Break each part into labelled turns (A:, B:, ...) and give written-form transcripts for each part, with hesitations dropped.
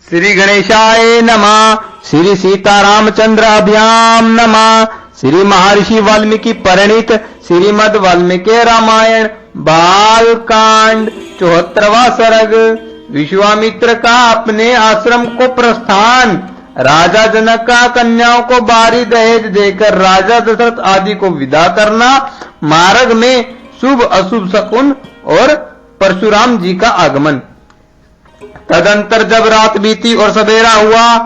A: श्री गणेशाय नमः। श्री सीतारामचंद्राभ्याम नमः। श्री महर्षि वाल्मीकि परिणीत श्रीमद् वाल्मीकि रामायण बालकांड 74वां सर्ग। विश्वामित्र का अपने आश्रम को प्रस्थान। राजा जनक का कन्याओं को भारी दहेज देकर राजा दशरथ आदि को विदा करना। मार्ग में शुभ अशुभ शकुन और परशुराम जी का आगमन। तदंतर जब रात बीती और सवेरा हुआ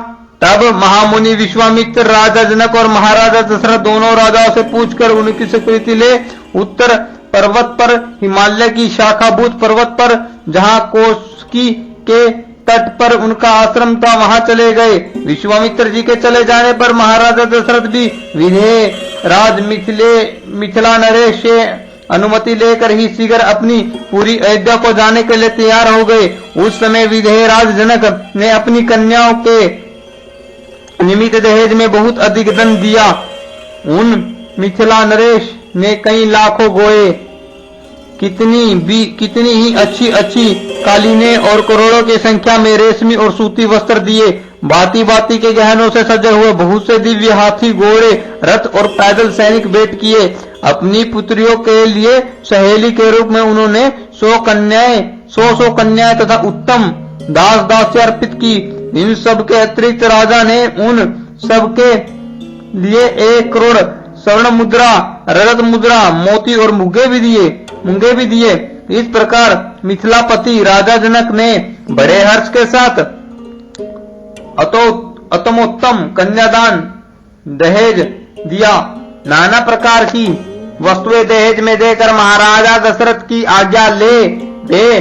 A: तब महामुनि विश्वामित्र राजा जनक और महाराजा दशरथ दोनों राजाओं से पूछकर उनकी स्वीकृति ले उत्तर पर्वत पर हिमालय की शाखाभूत पर्वत पर जहां कोसकी के तट पर उनका आश्रम था वहां चले गए। विश्वामित्र जी के चले जाने पर महाराजा दशरथ भी विधेय राज मिथिला नरेश से अनुमति लेकर ही शीघ्र अपनी पूरी अयोध्या को जाने के लिए तैयार हो गए। उस समय विधेय राज जनक ने अपनी कन्याओं के निमित्त दहेज में बहुत अधिक धन दिया। उन मिथिला नरेश ने कई लाखों गोए, कितनी ही अच्छी कालीने और करोड़ों की संख्या में रेशमी और सूती वस्त्र दिए। भांति भांति के गहनों से सजे हुए बहुत से दिव्य हाथी, घोड़े, रथ और पैदल सैनिक भेंट किए। अपनी पुत्रियों के लिए सहेली के रूप में उन्होंने 100 कन्याएं तथा उत्तम दास दासी अर्पित की। इन सब के अतिरिक्त राजा ने उन सबके लिए 1 करोड़ स्वर्ण मुद्रा, रजत मुद्रा, मोती और मुंगे भी दिए। इस प्रकार मिथिलापति राजा जनक ने बड़े हर्ष के साथ अतमोत्तम कन्यादान दहेज दिया। नाना प्रकार की वस्तुएं दहेज में देकर महाराजा दशरथ की आज्ञा ले वे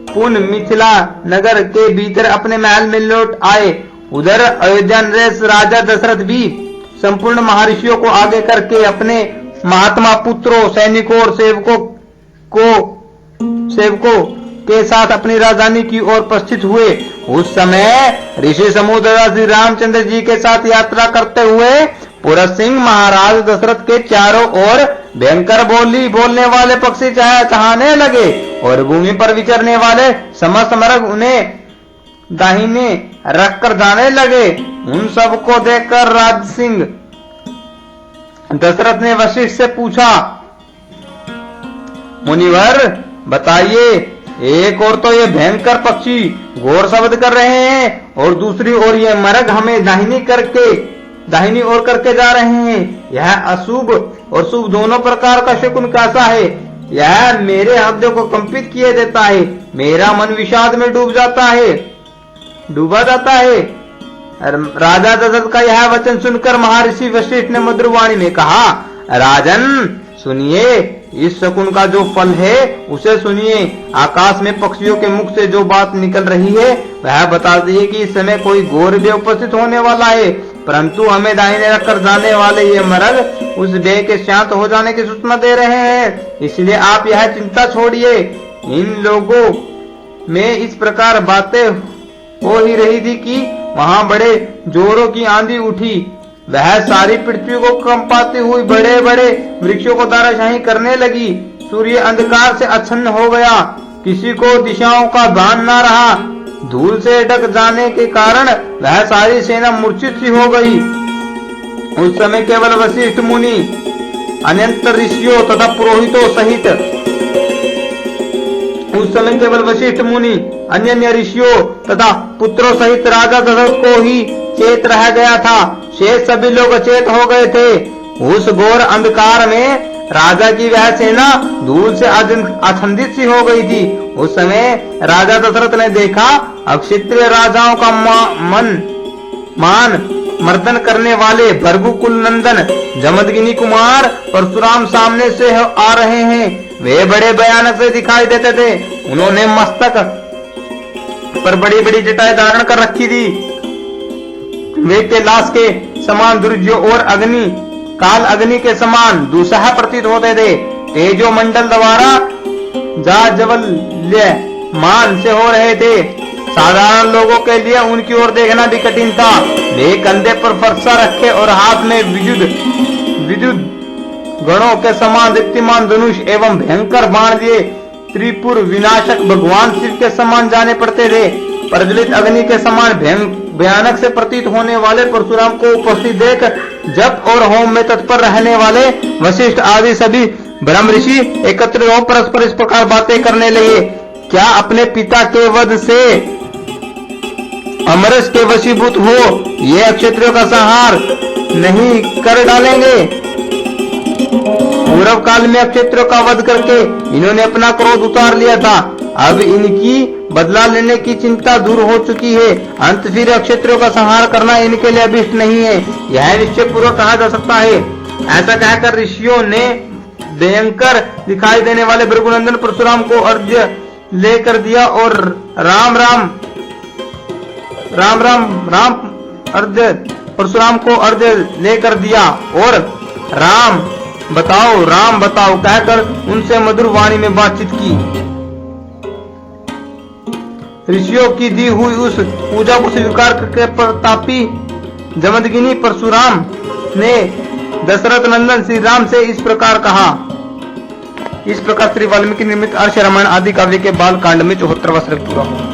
A: पुनः मिथिला नगर के भीतर अपने महल में लौट आए। उधर अयोध्या नरेश राजा दशरथ भी संपूर्ण महर्षियों को आगे करके अपने महात्मा पुत्रों, सैनिकों और सेवकों के साथ अपनी राजधानी की ओर प्रस्थित हुए। उस समय ऋषि समूह श्री रामचंद्र जी के साथ यात्रा करते हुए पुरत सिंह महाराज दशरथ के चारों ओर भयंकर बोलने वाले पक्षी चहाने लगे और भूमि पर विचरने वाले समस्त मृग उन्हें दाहिने रखकर जाने लगे। उन सबको देखकर राज सिंह दशरथ ने वशिष्ठ से पूछा, मुनिवर बताइए, एक और तो ये भयंकर पक्षी घोर शब्द कर रहे हैं और दूसरी ओर ये मृग हमें दाहिनी ओर करके जा रहे हैं। यह अशुभ और शुभ दोनों प्रकार का शकुन कैसा है? यह मेरे हृदय को कंपित किए देता है। मेरा मन विषाद में डूबा जाता है। राजा दशरथ का यह वचन सुनकर महर्षि वशिष्ठ ने मधुरवाणी में कहा, राजन सुनिए, इस शकुन का जो फल है उसे सुनिए। आकाश में पक्षियों के मुख से जो बात निकल रही है वह बताती है कि इस समय कोई घोर व्यय उपस्थित होने वाला है, परंतु हमें दाहिने रखकर जाने वाले ये मृग उस व्यय के शांत हो जाने की सूचना दे रहे हैं। इसलिए आप यह चिंता छोड़िए। इन लोगों में इस प्रकार बातें हो ही रही थी कि वहां बड़े जोरों की आंधी उठी। वह सारी पृथ्वी को कंपाती हुई बड़े बड़े वृक्षों को धराशायी करने लगी। सूर्य अंधकार से आच्छन्न हो गया। किसी को दिशाओं का भान न रहा। धूल से ढक जाने के कारण वह सारी सेना मूर्छित सी हो गई। उस समय केवल वशिष्ठ मुनि, अनंत ऋषियों तथा पुरोहितों सहित अन्य ऋषियों तथा पुत्रों सहित राजा दशरथ को ही चेत रह गया था। शेष सभी लोग अचेत हो गए थे। उस घोर अंधकार में राजा की वह सेना धूल से आच्छादित सी हो गई थी। उस समय राजा दशरथ ने देखा अक्षत्रिय राजाओं का मान मर्दन करने वाले भृगुकुल नंदन जमदग्नि कुमार परशुराम सामने से आ रहे हैं। वे बड़े भयानक से दिखाई देते थे। उन्होंने मस्तक पर बड़ी बड़ी जटाएं धारण कर रखी थी। वे कैलाश के समान दुर्जय और काल अग्नि के समान दुस्सह प्रतीत होते थे। तेजो मंडल द्वारा मान से हो रहे थे। साधारण लोगों के लिए उनकी ओर देखना भी कठिन था। वे कंधे पर फरसा रखे और हाथ में विद्युत गणों के समान दीप्तिमान धनुष एवं भयंकर बाण लिए त्रिपुर विनाशक भगवान शिव के समान जाने पड़ते थे। प्रज्वलित अग्नि के समान भयानक से प्रतीत होने वाले परशुराम को उपस्थित देख जप और होम में तत्पर रहने वाले वशिष्ठ आदि सभी ब्रह्म ऋषि एकत्र हो परस्पर इस प्रकार बातें करने लगे। क्या अपने पिता के वध से अमरस के वशीभूत हो ये अक्षत्रियों का संहार नहीं कर डालेंगे? पूर्व काल में अक्षत्रियों का वध करके इन्होंने अपना क्रोध उतार लिया था। अब इनकी बदला लेने की चिंता दूर हो चुकी है। अंत फिर अक्षत्रियों का संहार करना इनके लिए अभिष्ट नहीं है, यह निश्चय पूर्वक कहा जा सकता है। ऐसा कहकर ऋषियों ने भयंकर दिखाई देने वाले भृगुनंदन परशुराम को अर्घ्य लेकर दिया और राम अर्घ्य परशुराम को अर्घ्य लेकर दिया और राम बताओ कहकर उनसे मधुर वाणी में बातचीत की। ऋषियों की दी हुई उस पूजा को स्वीकार करके प्रतापी जमदग्नि परशुराम ने दशरथ नंदन श्री राम से इस प्रकार कहा। इस प्रकार श्री वाल्मीकि निर्मित अर्ष रामायण आदि काव्य के बाल कांड में 74वां सर्ग पूरा हुआ।